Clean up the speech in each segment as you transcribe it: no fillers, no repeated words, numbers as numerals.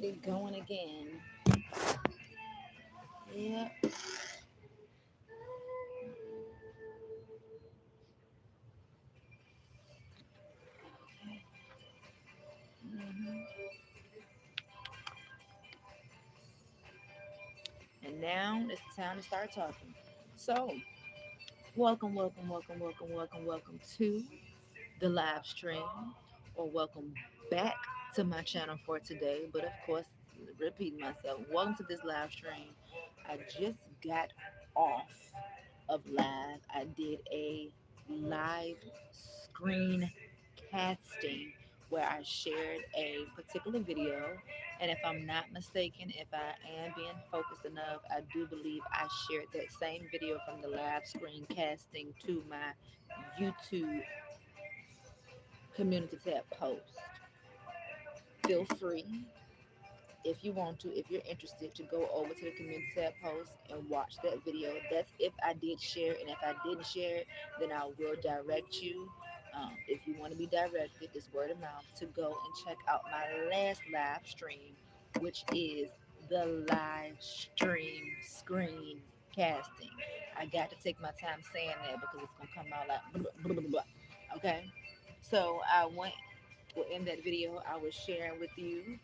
get it going again. Yeah. hmm And now it's time to start talking. So, welcome to the live stream, or welcome back to my channel for today. But of course, repeating myself, welcome to this live stream. I just got off of live. I did a live screen casting where I shared a particular video. And if I'm not mistaken, if I am being focused enough, I do believe I shared that same video from the live screen casting to my YouTube community tab post. Feel free, if you want to, if you're interested, to go over to the community tab post and watch that video. That's if I did share, and if I didn't share it, then I will direct you. If you want to be directed, this word of mouth, to go and check out my last live stream, which is the live stream screen casting. I got to take my time saying that because it's gonna come out like blah, blah, blah, blah. Okay. So I went, well, in that video, I was sharing with you,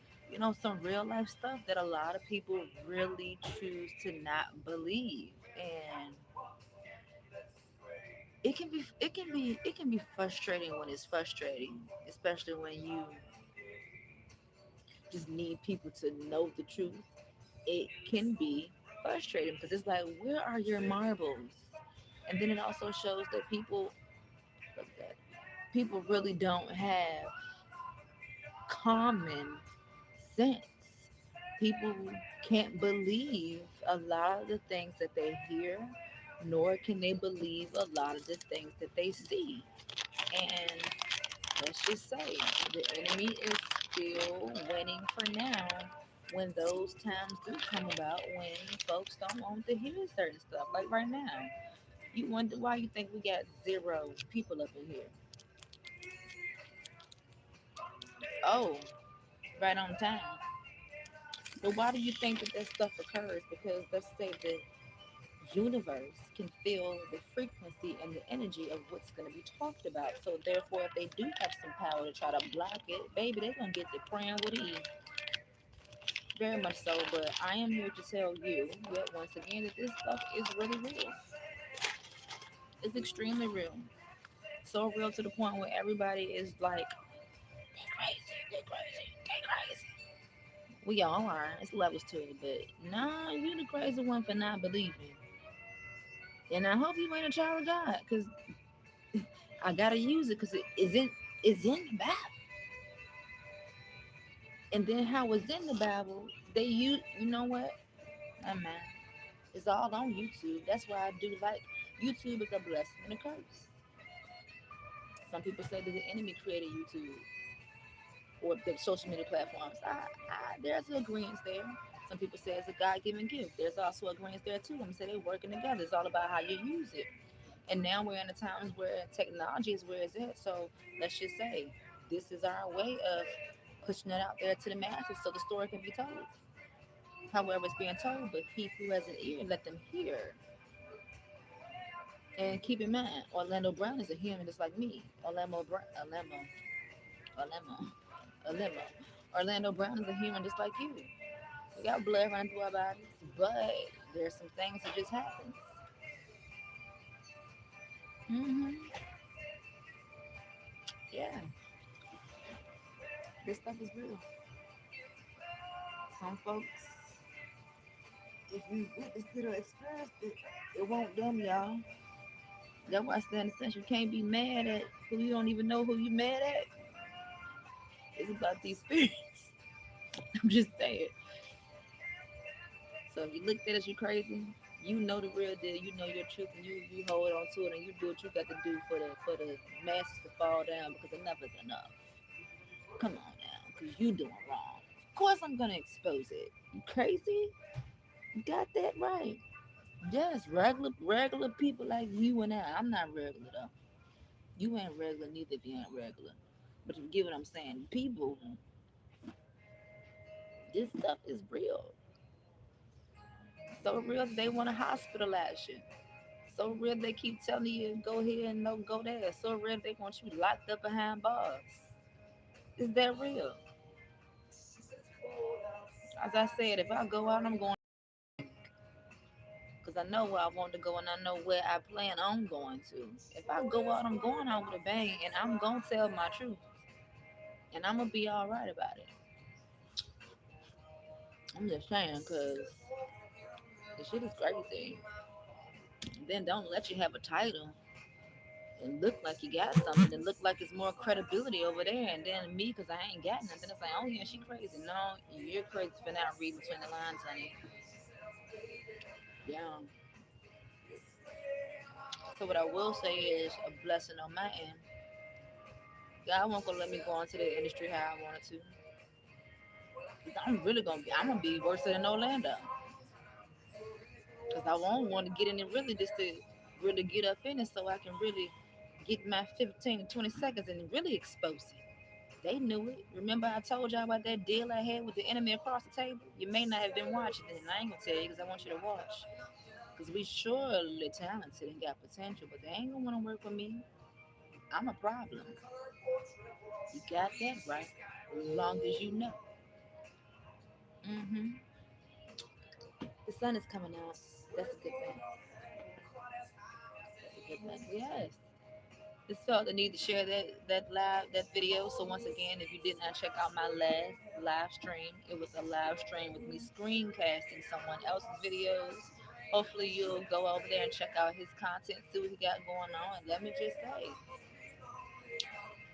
some real life stuff that a lot of people really choose to not believe. And it can be frustrating when it's frustrating, especially when you just need people to know the truth. It can be frustrating because it's like, where are your marbles? And then it also shows that look at that, people really don't have common sense. People can't believe a lot of the things that they hear, nor can they believe a lot of the things that they see. And let's just say the enemy is still winning for now when those times do come about when folks don't want to hear certain stuff. Like right now, you wonder why you think we got zero people up in here. Oh, right on time. But why do you think that stuff occurs? Because let's say the universe can feel the frequency and the energy of what's going to be talked about. So therefore, if they do have some power to try to block it, baby, they're going to get the crown with an E. Very much so. But I am here to tell you that once again that this stuff is really real. It's extremely real. So real to the point where everybody is like, they crazy, they crazy, they crazy. We all are. It's levels to it, but nah, you the crazy one for not believing. And I hope you ain't a child of God, because I gotta use it because it's in the Bible. And then how it's in the Bible, they use, you know what? Man, it's all on YouTube. That's why I do like YouTube is a blessing and a curse. Some people say that the enemy created YouTube or the social media platforms. There's an agreement there. Some people say it's a God-given gift. There's also agreements there too. I'm gonna say they're working together. It's all about how you use it. And now we're in a times where technology is where it's at. So let's just say this is our way of pushing it out there to the masses so the story can be told. However, it's being told, but he who has an ear, let them hear. And keep in mind, Orlando Brown is a human just like me. Orlando, Orlando. Orlando Brown is a human just like you. We got blood running through our bodies, but there's some things that just happen. hmm Yeah, this stuff is real. Some folks, if you witnessed it or experienced it, it won't them, y'all. That's why I say in the sense you can't be mad at who you don't even know who you mad at. It's about these spirits. I'm just saying. So if you look at us, you crazy. You know the real deal. You know your truth, and you hold on to it, and you do what you got to do for the masses to fall down because enough is enough. Come on now, because you doing wrong. Of course I'm gonna expose it. You crazy? You got that right. Yes, regular people like you and I. I'm not regular though. You ain't regular neither if you ain't regular. But you get what I'm saying. People This stuff is real. So real that they want to hospitalize you. So real they keep telling you go here and no go there. So real they want you locked up behind bars. Is that real? As I said, if I go out, I'm going because I know where I want to go and I know where I plan on going to. If I go out, I'm going out with a bang and I'm going to tell my truth and I'm going to be all right about it. I'm just saying because the shit is crazy. Then don't let you have a title and look like you got something and look like it's more credibility over there. And then me, because I ain't got nothing, it's like, oh yeah, she crazy. No, you're crazy for not reading between the lines, honey. Yeah. So what I will say is a blessing on my end. God won't gonna let me go into the industry how I wanted to. 'Cause I'm gonna be worse than Orlando. Cause I won't want to get in it really just to really get up in it so I can really get my 15 to 20 seconds and really expose it. They knew it. Remember I told y'all about that deal I had with the enemy across the table? You may not have been watching it, and I ain't gonna tell you because I want you to watch. Because we surely talented and got potential, but they ain't gonna want to work with me. I'm a problem. You got that right. As long as you know. Hmm. The sun is coming out. That's a good thing. That's a good thing. Yes. Just felt the need to share that video. So once again, if you did not check out my last live stream, it was a live stream with me screencasting someone else's videos. Hopefully you'll go over there and check out his content, see what he got going on. And let me just say,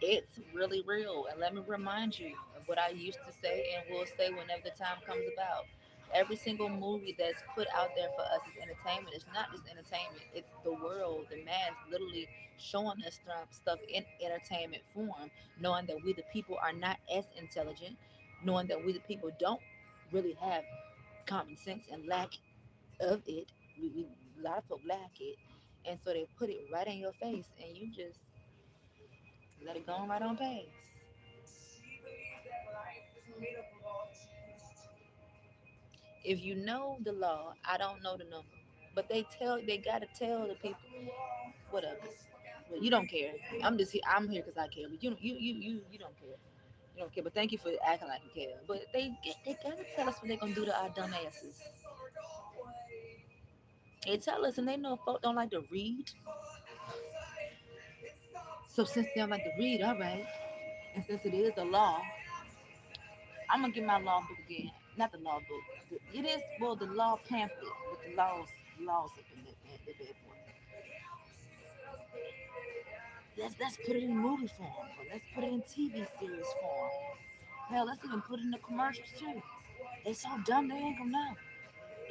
it's really real. And let me remind you of what I used to say and will say whenever the time comes about. Every single movie that's put out there for us is entertainment. It's not just entertainment, it's the world, the mass literally showing us stuff in entertainment form, knowing that we, the people, are not as intelligent, knowing that we, the people, don't really have common sense and lack of it. A lot of folk lack it. And so they put it right in your face and you just let it go on right on past. If you know the law, I don't know the number, but they gotta tell the people whatever. Well, you don't care. I'm here because I care, but you don't care. You don't care. But thank you for acting like you care. But they gotta tell us what they're gonna do to our dumb asses. They tell us, and they know folk don't like to read. So since they don't like to read, all right, and since it is the law, I'm gonna get my law book again. Not the law book. It is well the law pamphlet with the laws up in the bad boy. Let's put it in movie form, or let's put it in TV series form. Hell, let's even put it in the commercials too. They so dumb they ain't gonna know.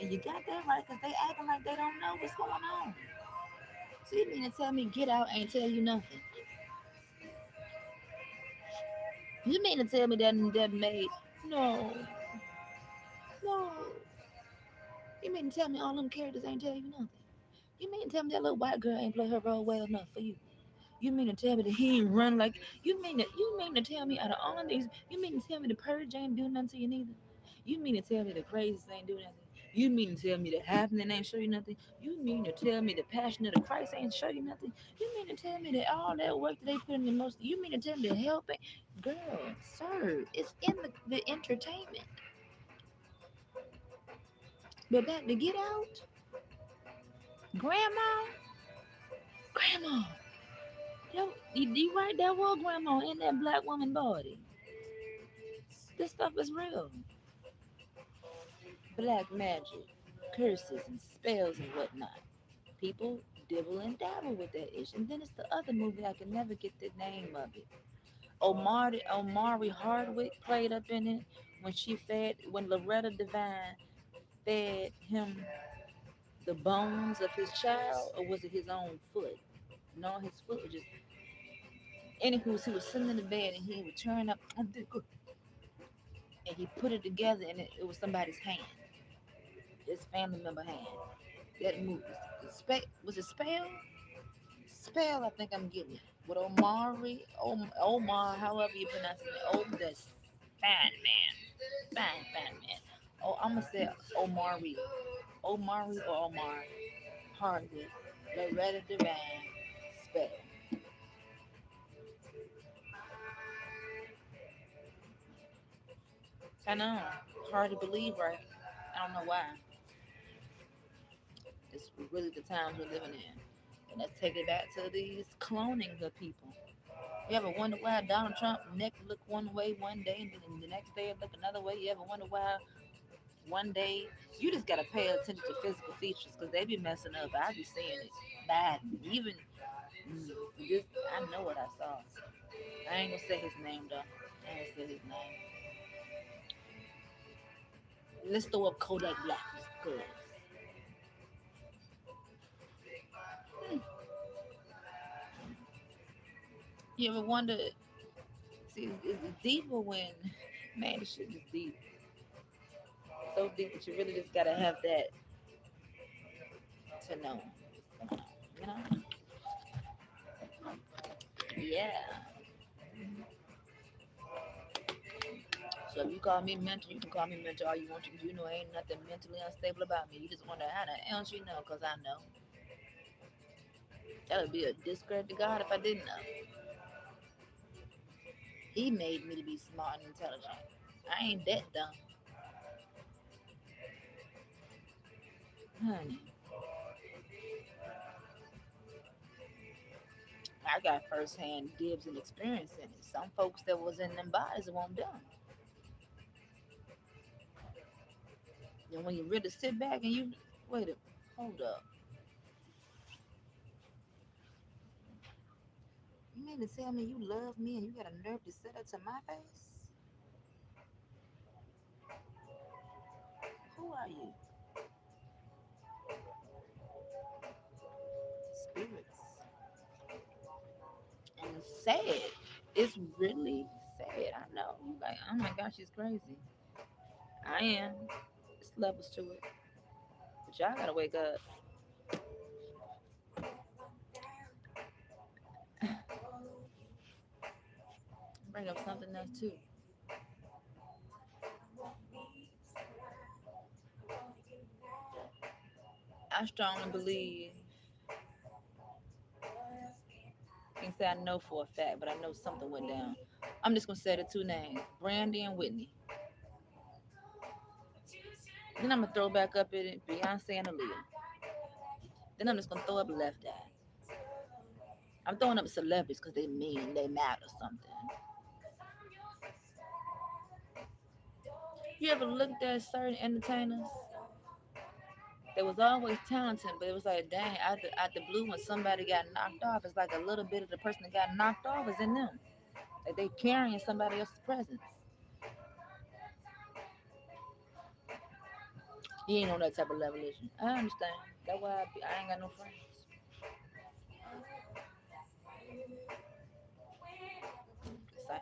And you got that right, cause they acting like they don't know what's going on. So you mean to tell me Get Out ain't tell you nothing? You mean to tell me that made no, no. You mean to tell me all them characters ain't tell you nothing? You mean to tell me that little white girl ain't play her role well enough for you? You mean to tell me that he ain't run like you mean to tell me out of all these you mean to tell me the purge ain't do nothing to you neither? You mean to tell me the crazies ain't do nothing? You mean to tell me the happening ain't show you nothing? You mean to tell me the passion of the Christ ain't show you nothing? You mean to tell me that all that work that they put in the most you mean to tell me the help ain't girl, sir, it's in the entertainment. But back to Get Out, grandma, grandma. You right, that was grandma in that black woman body. This stuff is real. Black magic, curses and spells and whatnot. People dibble and dabble with that ish. And then it's the other movie I can never get the name of it. Omari Hardwick played up in it when Loretta Devine fed him the bones of his child, or was it his own foot? No, his foot was just. Anywho, he was sitting in the bed and he would turn up and he put it together and it was somebody's hand, his family member hand. That movie was it Spell? Spell, I think I'm getting it. With Omar, however you pronounce it. Oh, that's Fine man. Fine man. Oh, I'm gonna say Omari. Omari or Omar. Hardly. Loretta Devine. Spell. I know. Hard to believe, right? I don't know why. It's really the times we're living in. And let's take it back to these cloning of people. You ever wonder why Donald Trump neck look one way one day and then the next day it look another way? You ever wonder why one day you just gotta pay attention to physical features because they be messing up. I be seeing it bad. Even this, I know what I saw. I ain't gonna say his name though. I ain't gonna say his name. Let's throw up Kodak Black because you ever wonder? See, it's deeper when man, this shit is deep. So deep that you really just gotta have that to know what's going on. You know? Yeah. So if you call me mental, you can call me mental all you want to because you know ain't nothing mentally unstable about me. You just wonder how the else you know because I know. That would be a discredit to God if I didn't know. He made me to be smart and intelligent. I ain't that dumb. Honey, I got firsthand dibs and experience in it. Some folks that was in them bodies won't done. And when you really sit back and you wait a hold up. You mean to tell me you love me and you got a nerve to say that to my face? Who are you? Spirits. And it's sad. It's really sad. I know. You like, oh my gosh, she's crazy. I am. It's levels to it. But y'all gotta wake up. Bring up something else too. I strongly believe, I can say I know for a fact, but I know something went down. I'm just gonna say the two names, Brandy and Whitney. Then I'm gonna throw back up at it, Beyonce and Aaliyah. Then I'm just gonna throw up Left Eye. I'm throwing up celebrities because they mean they matter something. You ever looked at certain entertainers? They was always talented, but it was like, dang, out the blue, when somebody got knocked off, it's like a little bit of the person that got knocked off is in them. Like they carrying somebody else's presence. You ain't on that type of level, is you? I understand. That's why I ain't got no friends. Just saying.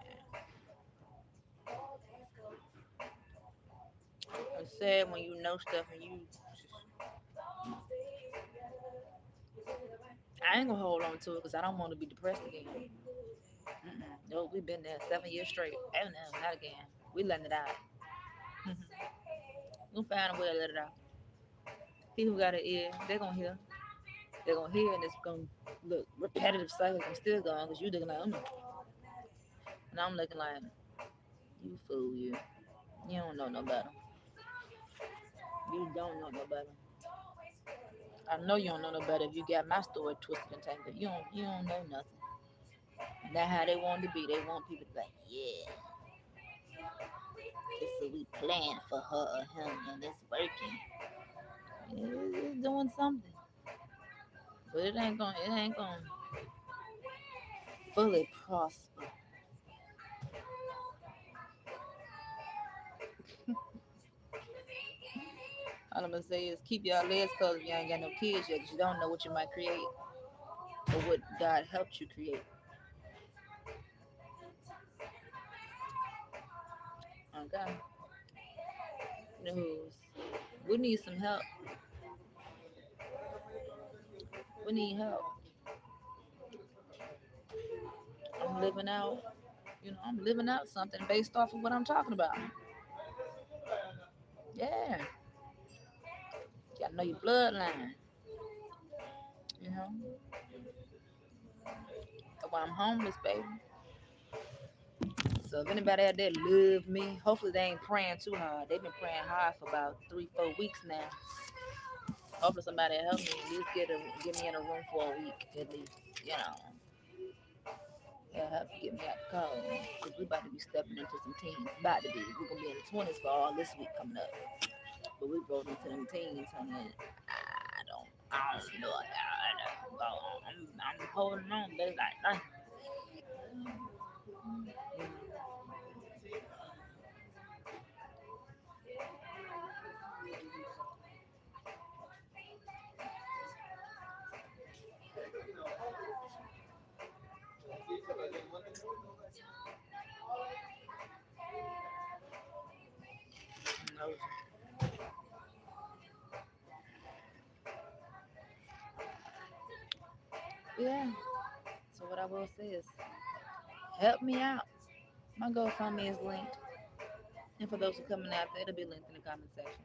It's sad when you know stuff and you. I ain't gonna hold on to it because I don't want to be depressed again. Mm-mm. No, we've been there 7 years straight. Oh no, not again. We letting it out. We'll find a way to let it out. People who got an ear, they're gonna hear. They're gonna hear, and it's gonna look repetitive cycle. I'm still going because you looking like, and I'm looking like, you fool, you. You don't know no better. You don't know no better. I know you don't know no better if you got my story twisted and tangled. You don't know nothing. And that's how they want to be. They want people to be like, yeah, this is we planned for her or him, and it's working. It's doing something, but it ain't gonna fully prosper. All I'm gonna say is keep y'all legs closed if you ain't got no kids yet, 'cause you don't know what you might create or what God helped you create. Okay. News. We need some help. We need help. I'm living out. I'm living out something based off of what I'm talking about. Yeah, you gotta know your bloodline. You know, that's why I'm homeless, baby. So if anybody out there love me, hopefully they ain't praying too hard. They've been praying hard for about 3, 4 weeks now. Hopefully somebody will help me at least get me in a room for a week at least. You know, yeah, help get me out the cold. Cause we about to be stepping into some teens. About to be. We're gonna be in the 20s for all this week coming up. But we rolled into them teens, honey. I don't know. I'm holding on, baby. Like, you yeah. So what I will say is, help me out. My GoFundMe is linked, and for those who coming after, it'll be linked in the comment section.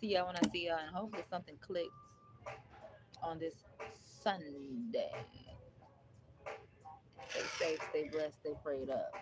See y'all when I see y'all, and hopefully something clicks on this Sunday. Stay safe, stay blessed, stay prayed up.